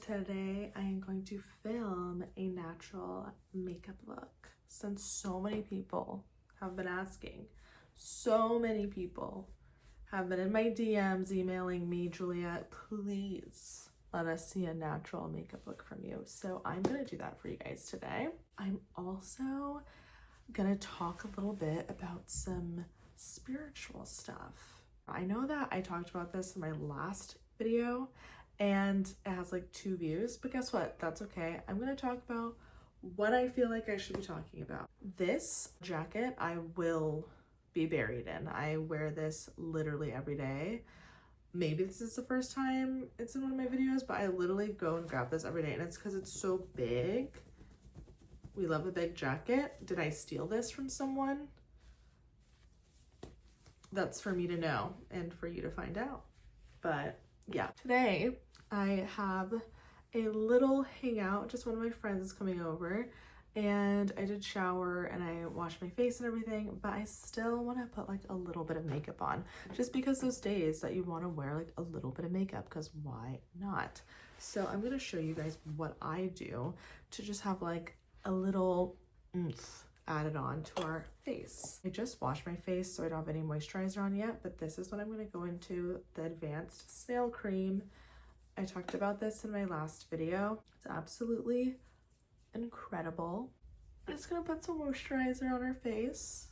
today I am going to film a natural makeup look since so many people have been asking. So many people have been in my DMs emailing me, Juliet, please let us see a natural makeup look from you. So I'm gonna do that for you guys today. I'm also gonna talk a little bit about some spiritual stuff. I know that I talked about this in my last video and it has like 2 views, but guess what? That's okay. I'm gonna talk about what I feel like I should be talking about. This jacket I will be buried in. I wear this literally every day. Maybe this is the first time it's in one of my videos, but I literally go and grab this every day, and it's because it's so big. We love a big jacket. Did I steal this from someone? That's for me to know and for you to find out. But yeah, today I have a little hangout. Just one of my friends is coming over, and I did shower and I washed my face and everything, but I still want to put like a little bit of makeup on, just because those days that you want to wear like a little bit of makeup, because why not? So I'm going to show you guys what I do to just have like a little oomph added on to our face. I just washed my face, so I don't have any moisturizer on yet, but this is what I'm going to go into, the Advanced Snail Cream. I talked about this in my last video. It's absolutely incredible. I'm just gonna put some moisturizer on our face.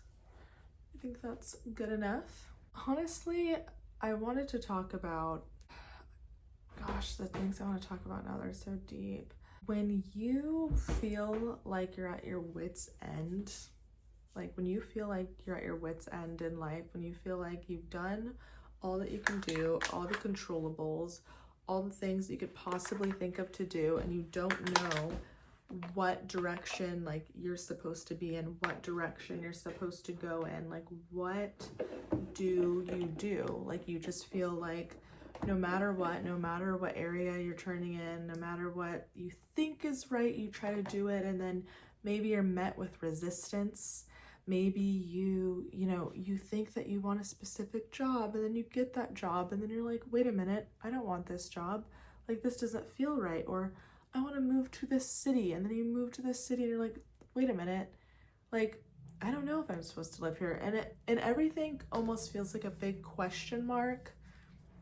I think that's good enough. Honestly, I wanted to talk about, gosh, the things I want to talk about now, they're so deep. When you feel like you're at your wit's end, like when you feel like you're at your wit's end in life, when you feel like you've done all that you can do, all the controllables, all the things that you could possibly think of to do, and you don't know what direction like you're supposed to be in, what direction you're supposed to go in, like what do you do? Like you just feel like no matter what area you're turning in, no matter what you think is right, you try to do it, and then maybe you're met with resistance. Maybe you think that you want a specific job, and then you get that job, and then you're like, wait a minute, I don't want this job. Like this doesn't feel right. Or I want to move to this city, and then you move to this city and you're like, wait a minute, like I don't know if I'm supposed to live here. And everything almost feels like a big question mark.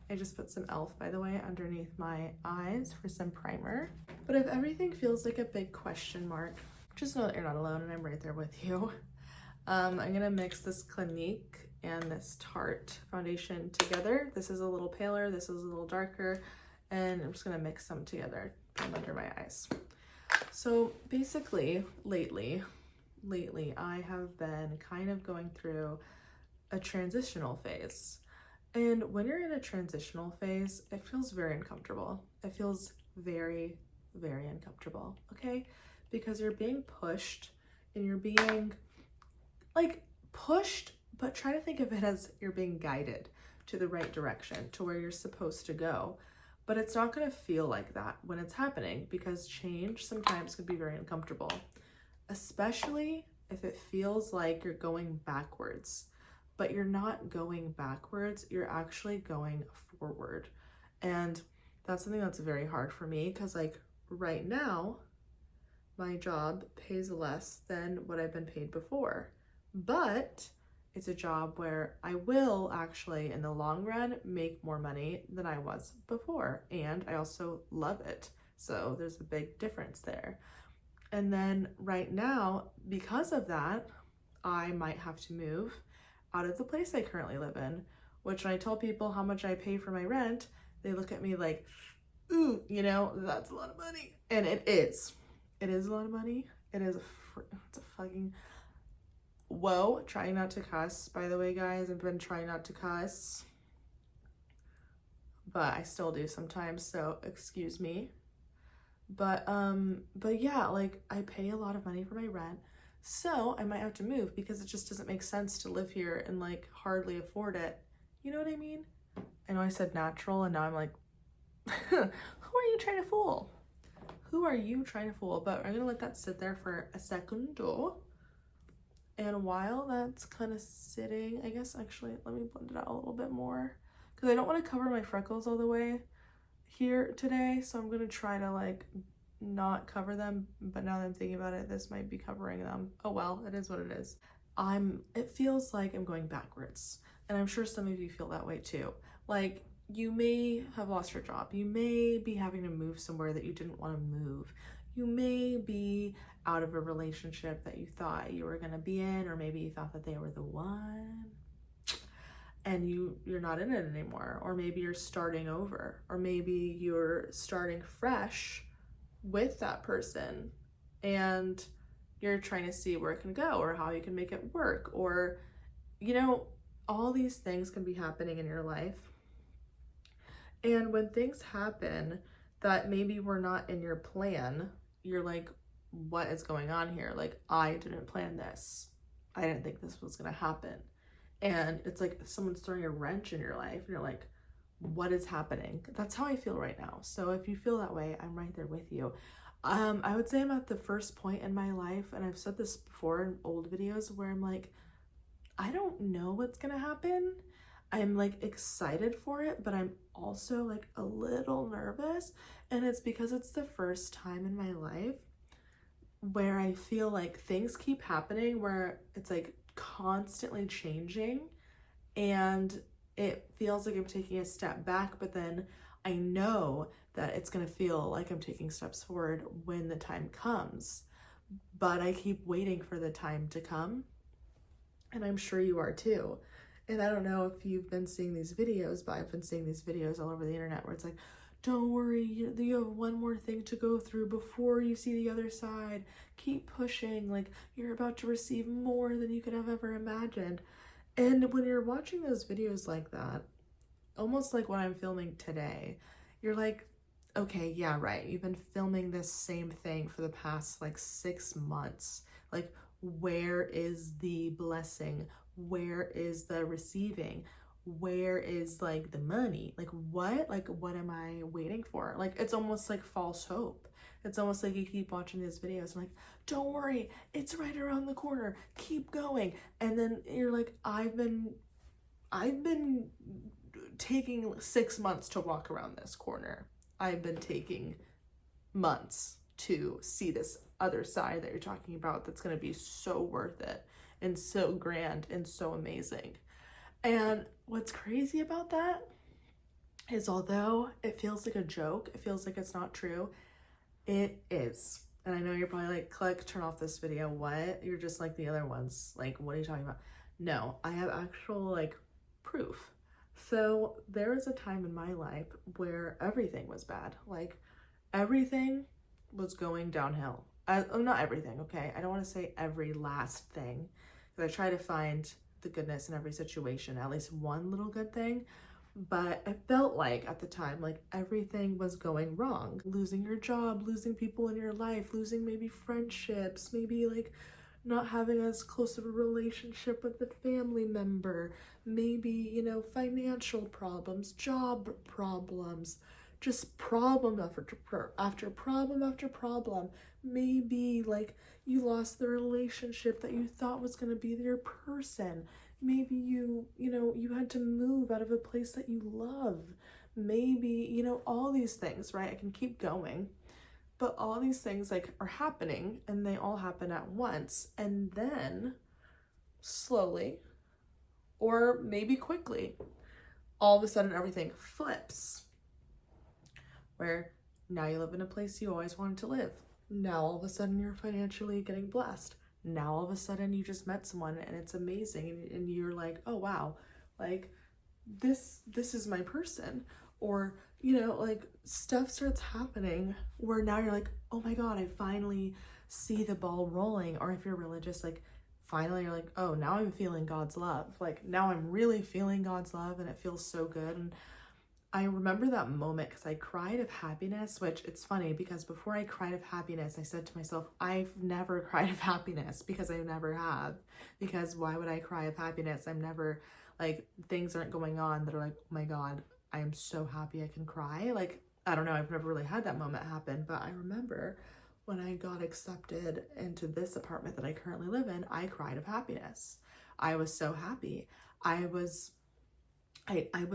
I just put some e.l.f., by the way, underneath my eyes for some primer. But if everything feels like a big question mark, just know that you're not alone and I'm right there with you. I'm gonna mix this Clinique and this Tarte foundation together. This is a little paler, this is a little darker, and I'm just gonna mix them together from under my eyes. So basically, lately, I have been kind of going through a transitional phase. And when you're in a transitional phase, it feels very uncomfortable. It feels very, very uncomfortable, okay? Because you're being pushed and you're being like pushed, but try to think of it as you're being guided to the right direction, to where you're supposed to go. But it's not gonna feel like that when it's happening, because change sometimes can be very uncomfortable, especially if it feels like you're going backwards. But you're not going backwards, you're actually going forward. And that's something that's very hard for me, because like right now, my job pays less than what I've been paid before. But it's a job where I will actually, in the long run, make more money than I was before. And I also love it. So there's a big difference there. And then right now, because of that, I might have to move out of the place I currently live in, which when I tell people how much I pay for my rent, they look at me like, ooh, that's a lot of money. And it is a lot of money. It's a fucking, whoa, trying not to cuss, by the way, guys. I've been trying not to cuss, but I still do sometimes, so excuse me. But yeah, like I pay a lot of money for my rent. So I might have to move, because it just doesn't make sense to live here and like hardly afford it. You know what I mean? I know I said natural, and now I'm like, who are you trying to fool? Who are you trying to fool? But I'm gonna let that sit there for a second. And while that's kind of sitting, I guess actually, let me blend it out a little bit more, because I don't want to cover my freckles all the way. here today, so I'm gonna try to like not cover them, but now that I'm thinking about it, this might be covering them. Oh well, it is what it is. It feels like I'm going backwards, and I'm sure some of you feel that way too. Like, you may have lost your job, you may be having to move somewhere that you didn't want to move, you may be out of a relationship that you thought you were going to be in, or maybe you thought that they were the one and you're not in it anymore, or maybe you're starting over, or maybe you're starting fresh with that person and you're trying to see where it can go or how you can make it work, or all these things can be happening in your life. And when things happen that maybe were not in your plan, you're like, what is going on here? Like, I didn't plan this. I didn't think this was going to happen. And it's like someone's throwing a wrench in your life and you're like, what is happening? That's how I feel right now. So if you feel that way, I'm right there with you. I would say I'm at the first point in my life, and I've said this before in old videos, where I'm like, I don't know what's gonna happen. I'm like excited for it, but I'm also like a little nervous. And it's because it's the first time in my life where I feel like things keep happening, where it's like constantly changing, and it feels like I'm taking a step back, but then I know that it's gonna feel like I'm taking steps forward when the time comes. But I keep waiting for the time to come, and I'm sure you are too. And I don't know if you've been seeing these videos, but I've been seeing these videos all over the internet where it's like, don't worry, you have one more thing to go through before you see the other side. Keep pushing, like you're about to receive more than you could have ever imagined. And when you're watching those videos like that, almost like what I'm filming today, you're like, okay, yeah, right. You've been filming this same thing for the past like 6 months. Like, where is the blessing? Where is the receiving? Where is like the money? Like what am I waiting for? Like, it's almost like false hope. It's almost like you keep watching these videos and like, don't worry, it's right around the corner, keep going. And then you're like, I've been taking 6 months to walk around this corner. I've been taking months to see this other side that you're talking about that's going to be so worth it and so grand and so amazing. And what's crazy about that is, although it feels like a joke, it feels like it's not true, it is. And I know you're probably like, click, turn off this video. What? You're just like the other ones. Like, what are you talking about? No, I have actual like proof. So there was a time in my life where everything was bad. Like, everything was going downhill. Not everything, okay? I don't want to say every last thing, because I try to find the goodness in every situation, at least one little good thing. But I felt like at the time, like everything was going wrong. Losing your job, losing people in your life, losing maybe friendships, maybe like not having as close of a relationship with the family member, maybe, financial problems, job problems, just problem after problem after problem. Maybe like you lost the relationship that you thought was going to be your person. Maybe you had to move out of a place that you love. Maybe, all these things, right? I can keep going. But all these things like are happening, and they all happen at once. And then slowly, or maybe quickly, all of a sudden everything flips. Where now you live in a place you always wanted to live. Now all of a sudden you're financially getting blessed. Now all of a sudden you just met someone and it's amazing, and you're like, oh wow, like this is my person. Or like stuff starts happening where now you're like, oh my god, I finally see the ball rolling. Or if you're religious, like finally you're like, oh, now I'm feeling God's love. Like now I'm really feeling God's love, and it feels so good. And I remember that moment because I cried of happiness, which it's funny because before I cried of happiness, I said to myself, I've never cried of happiness, because I never have. Because why would I cry of happiness? I'm never, like, things aren't going on that are like, oh my god, I am so happy I can cry. Like, I don't know, I've never really had that moment happen. But I remember when I got accepted into this apartment that I currently live in, I cried of happiness. I was so happy. I was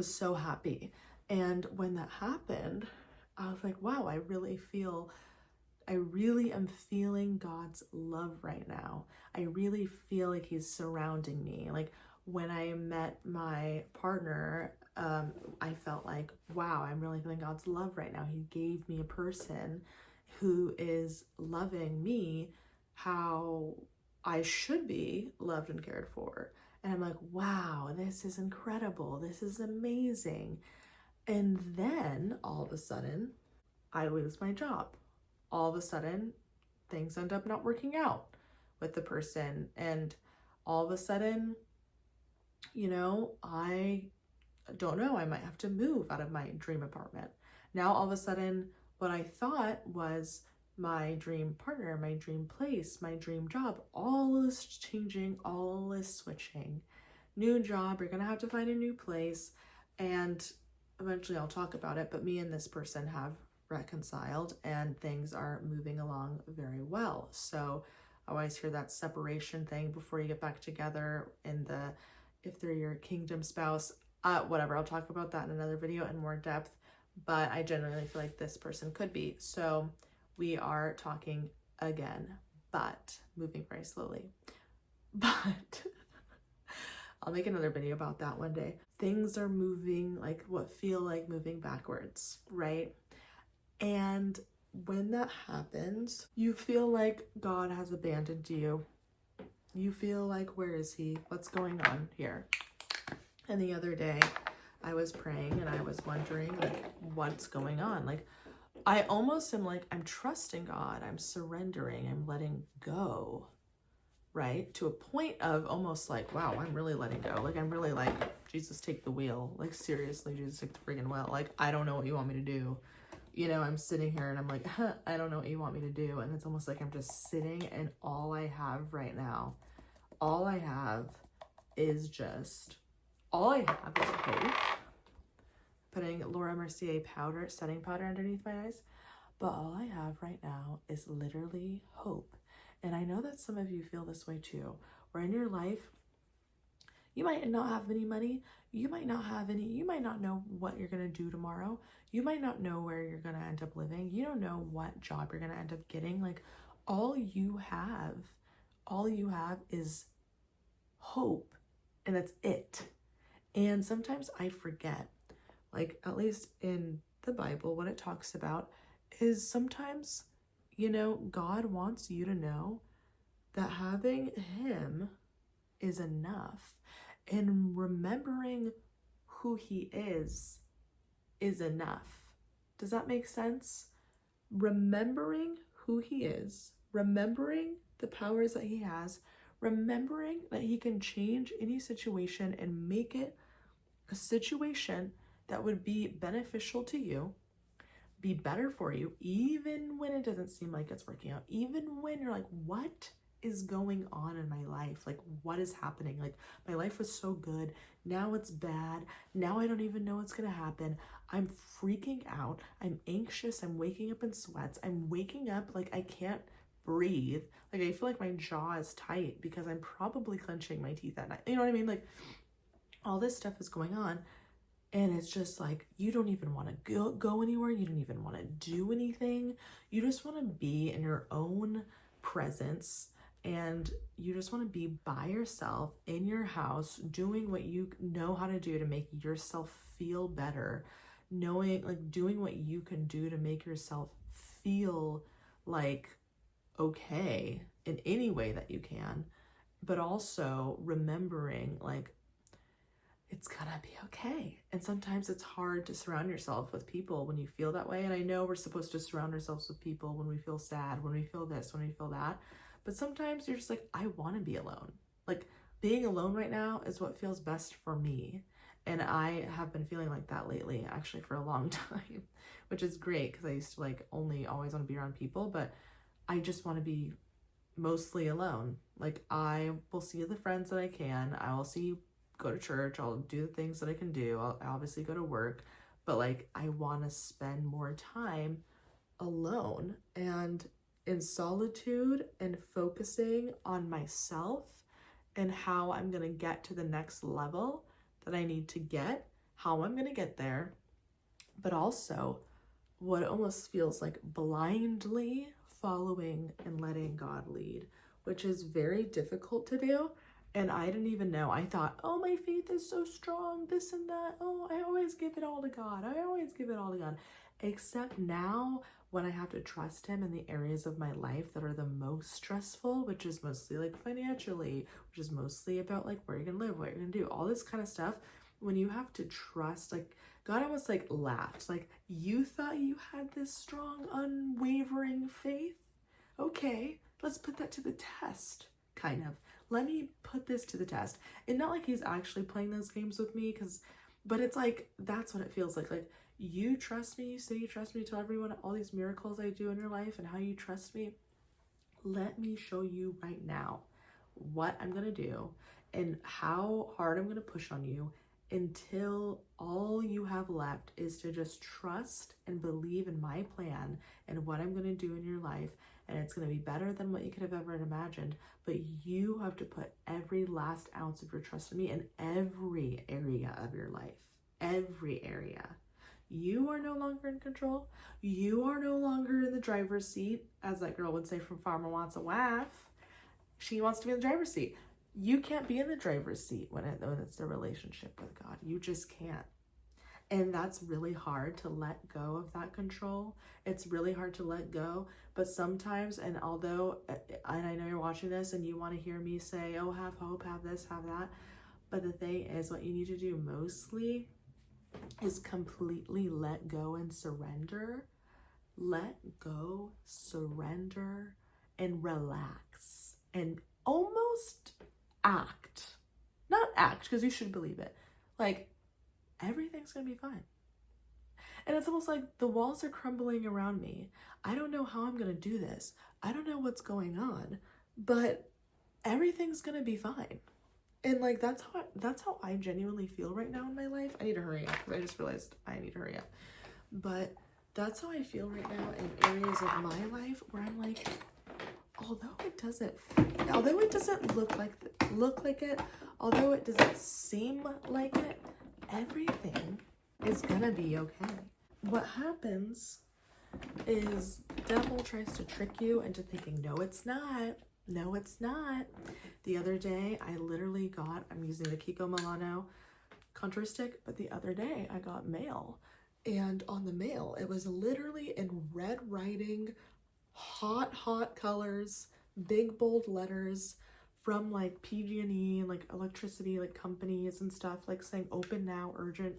so happy. And when that happened, I was like, wow, I really am feeling God's love right now. I really feel like he's surrounding me. Like when I met my partner, I felt like, wow, I'm really feeling God's love right now. He gave me a person who is loving me how I should be loved and cared for. And I'm like, wow, this is incredible. This is amazing. And then all of a sudden, I lose my job. All of a sudden, things end up not working out with the person. And all of a sudden, I don't know, I might have to move out of my dream apartment. Now, all of a sudden, what I thought was my dream partner, my dream place, my dream job, all is changing, all is switching. New job, you're gonna have to find a new place. And eventually I'll talk about it, but me and this person have reconciled and things are moving along very well. So I always hear that separation thing before you get back together if they're your kingdom spouse, whatever, I'll talk about that in another video in more depth, but I genuinely feel like this person could be. So we are talking again, but moving very slowly. But I'll make another video about that one day. Things are moving like what feel like moving backwards, right? And when that happens, you feel like God has abandoned you. You feel like, where is he? What's going on here? And the other day I was praying and I was wondering, like, what's going on? Like, I almost am like, I'm trusting God. I'm surrendering. I'm letting go, right? To a point of almost like, wow, I'm really letting go. Like, I'm really like, Jesus, take the wheel. Like, seriously, Jesus, take the friggin' wheel. Like, I don't know what you want me to do. I'm sitting here and I'm like, I don't know what you want me to do. And it's almost like I'm just sitting and all I have right now, all I have is hope. Putting Laura Mercier setting powder underneath my eyes. But all I have right now is literally hope. And I know that some of you feel this way too, where in your life, you might not have any money. You might not know what you're going to do tomorrow. You might not know where you're going to end up living. You don't know what job you're going to end up getting. Like all you have is hope, and that's it. And sometimes I forget, like at least in the Bible, what it talks about is sometimes, God wants you to know that having him is enough. And remembering who he is enough. Does that make sense? Remembering who he is, remembering the powers that he has, remembering that he can change any situation and make it a situation that would be beneficial to you, be better for you, even when it doesn't seem like it's working out, even when you're like, what is going on in my life? Like, what is happening? Like, my life was so good. Now it's bad. Now I don't even know what's going to happen. I'm freaking out. I'm anxious. I'm waking up in sweats. I'm waking up like I can't breathe. Like, I feel like my jaw is tight because I'm probably clenching my teeth at night. You know what I mean? Like, all this stuff is going on. And it's just like, you don't even want to go anywhere. You don't even want to do anything. You just want to be in your own presence. And you just want to be by yourself in your house, doing what you know how to do to make yourself feel better, doing what you can do to make yourself feel like okay in any way that you can, but also remembering like it's gonna be okay. And sometimes it's hard to surround yourself with people when you feel that way. And I know we're supposed to surround ourselves with people when we feel sad, when we feel this, when we feel that. But sometimes you're just like, I want to be alone. Like, being alone right now is what feels best for me. And I have been feeling like that lately, actually, for a long time, which is great because I used to like only always want to be around people, but I just want to be mostly alone. Like, I will see the friends that I can. I will go to church. I'll do the things that I can do. I'll obviously go to work, but like, I want to spend more time alone and in solitude and focusing on myself and how I'm going to get to the next level that I need to get, how I'm going to get there, but also what almost feels like blindly following and letting God lead, which is very difficult to do. And I didn't even know. I thought, oh, my faith is so strong, this and that. Oh, I always give it all to God. I always give it all to God. Except now, when I have to trust him in the areas of my life that are the most stressful, which is mostly like financially, which is mostly about like where you're gonna live, what you're gonna do, all this kind of stuff. When you have to trust, like God almost like laughed, like, you thought you had this strong, unwavering faith? Okay, let's put that to the test, kind of. Let me put this to the test. And not like he's actually playing those games with me, but it's like, that's what it feels like. Like, you trust me, you say you trust me, tell everyone all these miracles I do in your life and how you trust me. Let me show you right now what I'm gonna do and how hard I'm gonna push on you until all you have left is to just trust and believe in my plan and what I'm gonna do in your life. And it's gonna be better than what you could have ever imagined. But you have to put every last ounce of your trust in me in every area of your life. Every area. You are no longer in control. You are no longer in the driver's seat, as that girl would say from Farmer Wants a Wife. She wants to be in the driver's seat. You can't be in the driver's seat when it's the relationship with God. You just can't. And that's really hard to let go of that control. It's really hard to let go. But sometimes, and I know you're watching this and you want to hear me say, oh, have hope, have this, have that. But the thing is, what you need to do mostly is completely let go and surrender. Let go, surrender, and relax. And almost act. Not act, because you should believe it. Like, everything's gonna be fine. And it's almost like the walls are crumbling around me. I don't know how I'm gonna do this. I don't know what's going on, but everything's gonna be fine. And like, that's how I genuinely feel right now in my life. I need to hurry up because I just realized I need to hurry up. But that's how I feel right now in areas of my life where I'm like, although it doesn't look like it, although it doesn't seem like it, everything is gonna be okay. What happens is the devil tries to trick you into thinking, no, it's not. No, it's not. The other day, I literally got, I'm using the Kiko Milano contour stick, but the other day I got mail. And on the mail, it was literally in red writing, hot colors, big bold letters from like PG&E and like electricity like companies and stuff, like saying open now, urgent,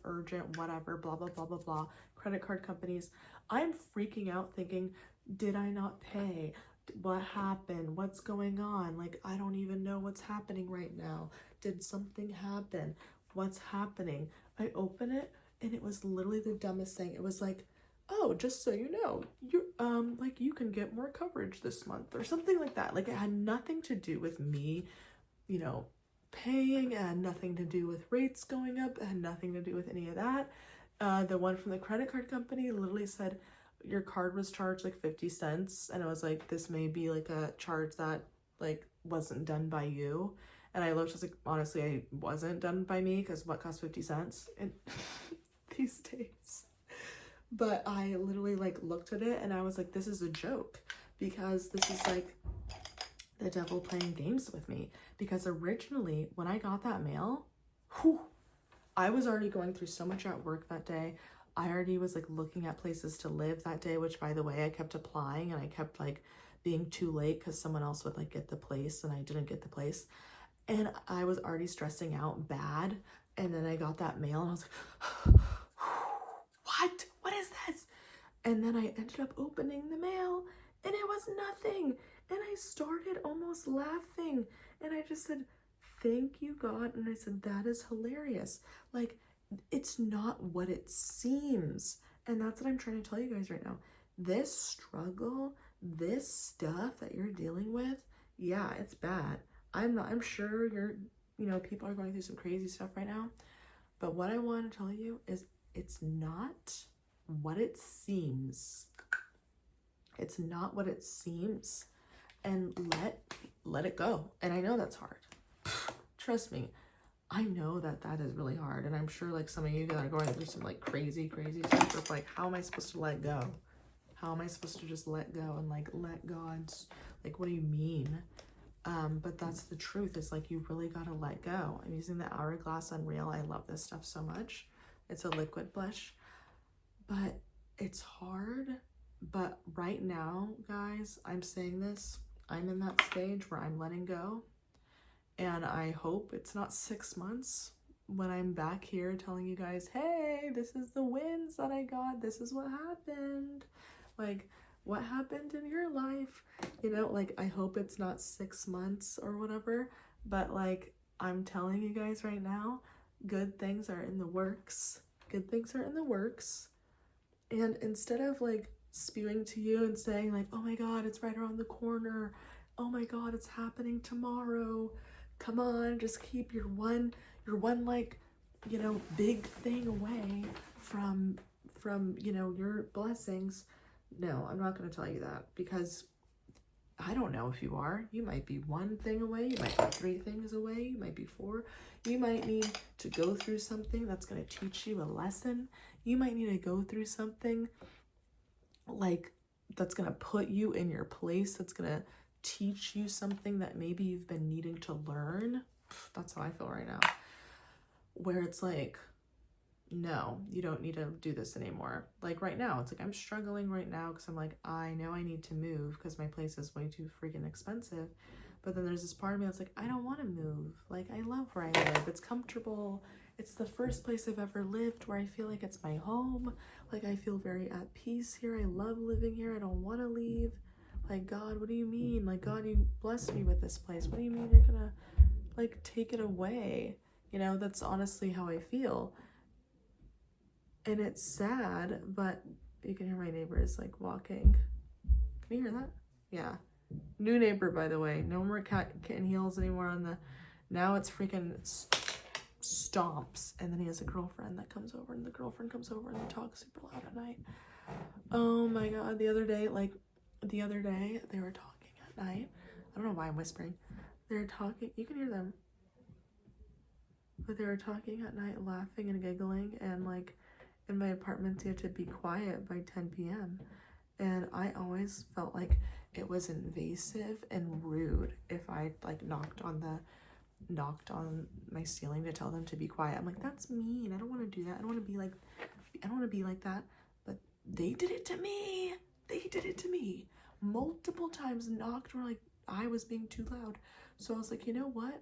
whatever, blah, blah, blah, blah, blah, credit card companies. I'm freaking out thinking, did I not pay? What happened? What's going on? Like, I don't even know what's happening right now. Did something happen? What's happening? I open it and it was literally the dumbest thing. It was like, oh, just so you know, you like, you can get more coverage this month or something like that. Like, it had nothing to do with me, you know, paying. It had nothing to do with rates going up. It had nothing to do with any of that. The one from the credit card company literally said, your card was charged like 50 cents. And I was like, this may be like a charge that like wasn't done by you. And I looked, I was like, honestly, I wasn't done by me, because what costs 50 cents in these days? But I literally like looked at it and I was like, this is a joke, because this is like the devil playing games with me. Because originally when I got that mail, I was already going through so much at work that day. I already was like looking at places to live that day, which by the way, I kept applying and I kept like being too late because someone else would like get the place and I didn't get the place. And I was already stressing out bad. And then I got that mail and I was like, what is this? And then I ended up opening the mail and it was nothing. And I started almost laughing and I just said, thank you, God. And I said, that is hilarious. Like, it's not what it seems. And that's what I'm trying to tell you guys right now. This struggle, this stuff that you're dealing with, yeah, it's bad. I'm sure people are going through some crazy stuff right now. But what I want to tell you is it's not what it seems. It's not what it seems. And let it go. And I know that's hard. Trust me. I know that that is really hard. And I'm sure like some of you that are going through some like crazy stuff of like, how am I supposed to let go? How am I supposed to just let go and like let God's, like, what do you mean? But that's the truth. It's like, you really got to let go. I'm using the Hourglass Unreal. I love this stuff so much. It's a liquid blush, but it's hard. But right now, guys, I'm saying this, I'm in that stage where I'm letting go. And I hope it's not 6 months when I'm back here telling you guys, hey, this is the wins that I got. This is what happened. Like, what happened in your life? You know, like, I hope it's not 6 months or whatever. But, like, I'm telling you guys right now, good things are in the works. Good things are in the works. And instead of, like, spewing to you and saying, like, oh my God, it's right around the corner. Oh my God, it's happening tomorrow. Come on, just keep your one like, you know, big thing away from, you know, your blessings. No, I'm not going to tell you that, because I don't know if you are. You might be one thing away. You might be 3 things away. You might be 4. You might need to go through something that's going to teach you a lesson. You might need to go through something like that's going to put you in your place. That's going to teach you something that maybe you've been needing to learn. That's how I feel right now, where it's like, no, you don't need to do this anymore. Like right now, it's like I'm struggling right now because I'm like, I know I need to move because my place is way too freaking expensive. But then there's this part of me that's like, I don't want to move. Like, I love where I live. It's comfortable. It's the first place I've ever lived where I feel like it's my home. Like, I feel very at peace here. I love living here. I don't want to leave. Like, God, what do you mean? Like, God, you blessed me with this place. What do you mean you're gonna, like, take it away? You know, that's honestly how I feel. And it's sad, but you can hear my neighbors, like, walking. Can you hear that? Yeah. New neighbor, by the way. No more kitten heels anymore on the... Now it's freaking stomps. And then he has a girlfriend that comes over, and the girlfriend comes over and they talk super loud at night. Oh my God. The other day they were talking at night. I don't know why I'm whispering. They're talking. You can hear them. But they were talking at night, laughing and giggling. And, like, in my apartment, you have to be quiet by 10 p.m. And I always felt like it was invasive and rude if I, like, knocked on my ceiling to tell them to be quiet. I'm like, that's mean. I don't want to do that. I don't want to be like that. But they did it to me. They did it to me. Multiple times knocked where, like, I was being too loud. So I was like, you know what?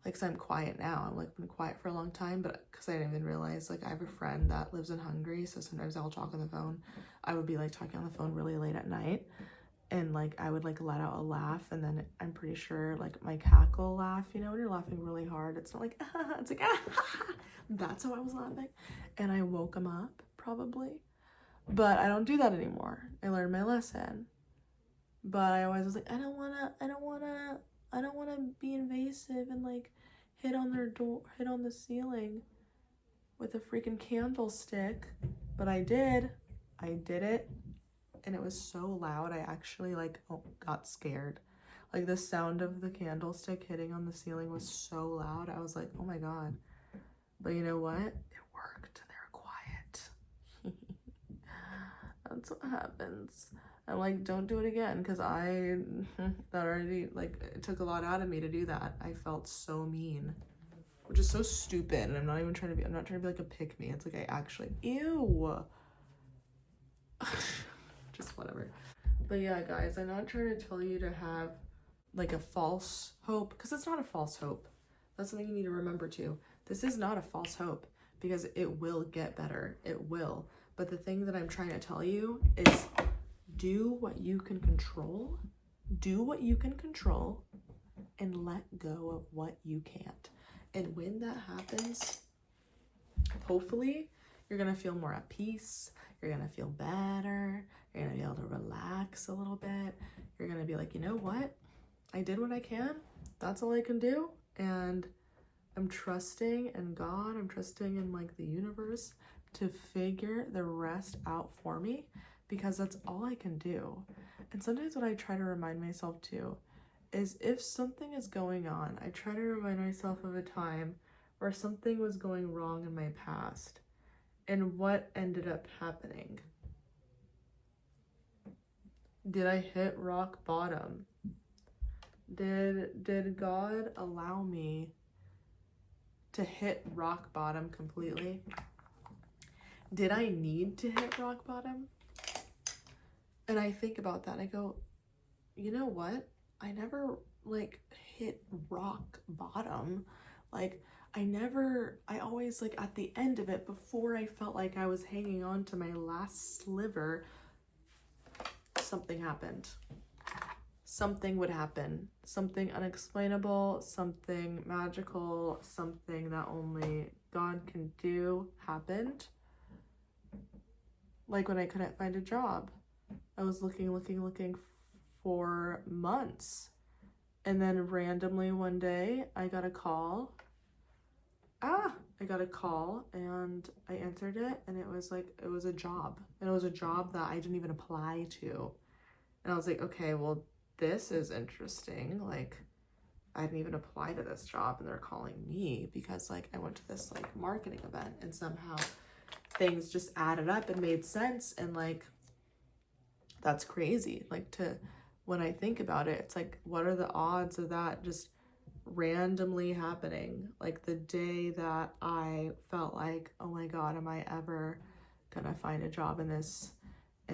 Like, so I'm quiet now. I'm like been quiet for a long time, but because I didn't even realize, like, I have a friend that lives in Hungary, so sometimes I'll talk on the phone. I would be like talking on the phone really late at night, and like I would like let out a laugh, and then I'm pretty sure like my cackle laugh, you know, when you're laughing really hard, it's not like it's like that's how I was laughing, and I woke him up probably, but I don't do that anymore. I learned my lesson, but I always was like, I don't wanna be invasive and like hit on the ceiling with a freaking candlestick. But I did it, and it was so loud I actually like got scared. Like, the sound of the candlestick hitting on the ceiling was so loud. I was like, oh my God. But you know what? It worked. They're quiet. That's what happens. I'm like, don't do it again, because that already, like, it took a lot out of me to do that. I felt so mean, which is so stupid, and I'm not trying to be like a pick me. It's like I actually, ew. Just whatever. But yeah, guys, I'm not trying to tell you to have like a false hope, because it's not a false hope. That's something you need to remember too. This is not a false hope, because it will get better. It will. But the thing that I'm trying to tell you is, do what you can control. Do what you can control and let go of what you can't. And when that happens, hopefully you're going to feel more at peace. You're going to feel better. You're going to be able to relax a little bit. You're going to be like, you know what? I did what I can. That's all I can do. And I'm trusting in God. I'm trusting in like the universe to figure the rest out for me, because that's all I can do. And sometimes what I try to remind myself too is if something is going on, I try to remind myself of a time where something was going wrong in my past and what ended up happening. Did I hit rock bottom? Did God allow me to hit rock bottom completely? Did I need to hit rock bottom? And I think about that. I go, you know what? I never like hit rock bottom. Like I always like at the end of it, before I felt like I was hanging on to my last sliver, something happened. Something would happen. Something unexplainable, something magical, something that only God can do happened. Like when I couldn't find a job. I was looking for months. And then randomly one day I got a call. I got a call and I answered it, and it was a job. And it was a job that I didn't even apply to. And I was like, okay, well, this is interesting. Like, I didn't even apply to this job and they're calling me because like I went to this like marketing event, and somehow things just added up and made sense. And like, that's crazy. Like, when I think about it, it's like, what are the odds of that just randomly happening? Like the day that I felt like, oh my God, am I ever gonna find a job in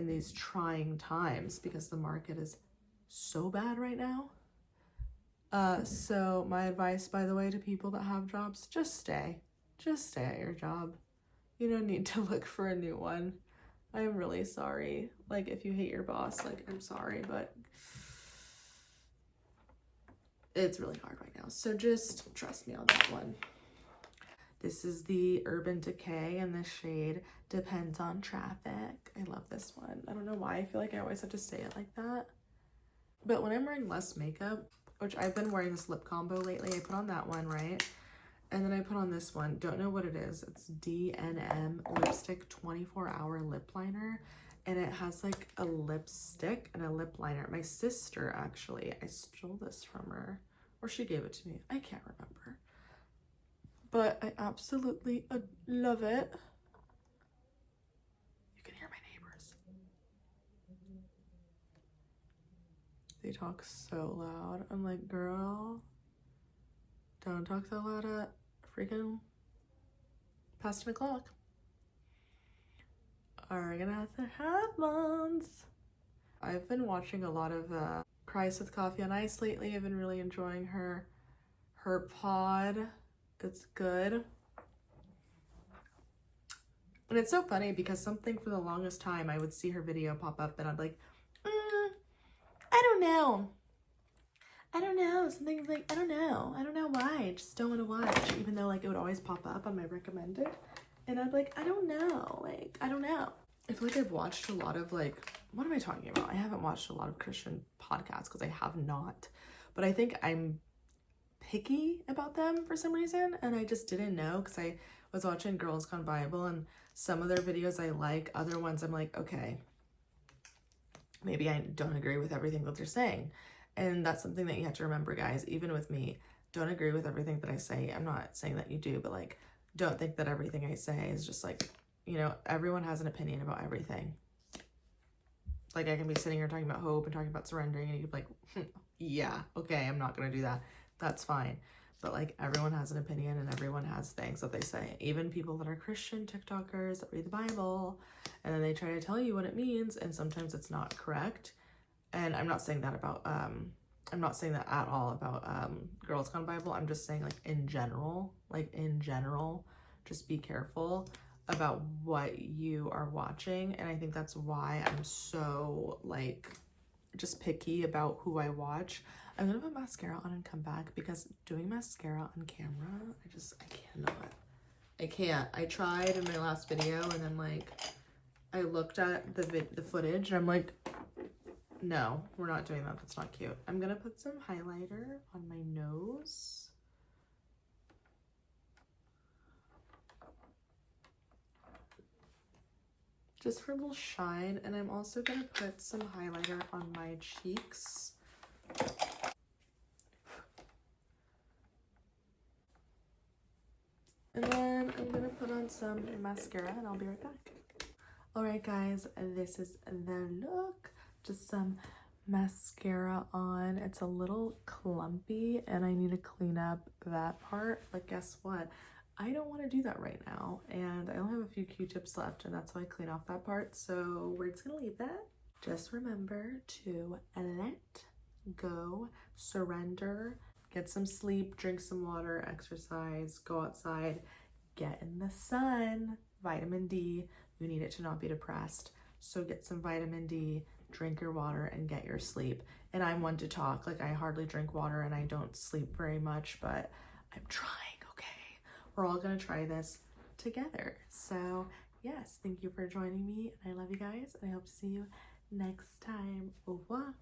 these trying times, because the market is so bad right now. So my advice, by the way, to people that have jobs, just stay at your job. You don't need to look for a new one. I'm really sorry. Like, if you hate your boss, like, I'm sorry, but it's really hard right now. So just trust me on that one. This is the Urban Decay in the shade Depends on Traffic. I love this one. I don't know why. I feel like I always have to say it like that. But when I'm wearing less makeup, which I've been wearing this lip combo lately, I put on that one, right? And then I put on this one. Don't know what it is. It's DNM Lipstick 24-Hour Lip Liner. And it has like a lipstick and a lip liner. My sister, actually, I stole this from her. Or she gave it to me. I can't remember. But I absolutely love it. You can hear my neighbors. They talk so loud. I'm like, girl, don't talk so loud at freaking past 10 o'clock. Are we gonna have to have months? I've been watching a lot of Christ with Coffee on Ice lately. I've been really enjoying her pod. It's good. And it's so funny because something for the longest time I would see her video pop up and I'd like, I don't know. Something like, I don't know why. I just don't want to watch, even though like it would always pop up on my recommended. And I'd like, I don't know. I feel like I've watched a lot of like, what am I talking about? I haven't watched a lot of Christian podcasts because I have not. But I think I'm picky about them for some reason. And I just didn't know, because I was watching Girls Gone Bible, and some of their videos I like, other ones I'm like, okay, maybe I don't agree with everything that they're saying. And that's something that you have to remember, guys. Even with me, don't agree with everything that I say. I'm not saying that you do, but like, don't think that everything I say is just like, you know, everyone has an opinion about everything. Like, I can be sitting here talking about hope and talking about surrendering, and you could be like, yeah, okay, I'm not gonna do that. That's fine. But like, everyone has an opinion and everyone has things that they say. Even people that are Christian TikTokers that read the Bible, and then they try to tell you what it means, and sometimes it's not correct. And I'm not saying that about I'm not saying that at all about Girls Gone Bible. I'm just saying, like, in general, just be careful about what you are watching. And I think that's why I'm so like just picky about who I watch. I'm gonna put mascara on and come back, because doing mascara on camera, I can't. I tried in my last video, and then like I looked at the footage and I'm like, no, we're not doing that. That's not cute. I'm gonna put some highlighter on my nose. Just for a little shine. And I'm also gonna put some highlighter on my cheeks. And then I'm gonna put on some mascara and I'll be right back. All right, guys, this is the look. Just some mascara on. It's a little clumpy and I need to clean up that part, but guess what? I don't want to do that right now, and I only have a few Q-tips left, and that's why I clean off that part, so we're just gonna leave that. Just remember to let go, surrender, get some sleep, drink some water, exercise, go outside, get in the sun. Vitamin D, you need it to not be depressed, so get some vitamin D, drink your water, and get your sleep. And I'm one to talk, like I hardly drink water and I don't sleep very much, but I'm trying. We're all gonna try this together. So yes, thank you for joining me, and I love you guys, and I hope to see you next time. Au revoir.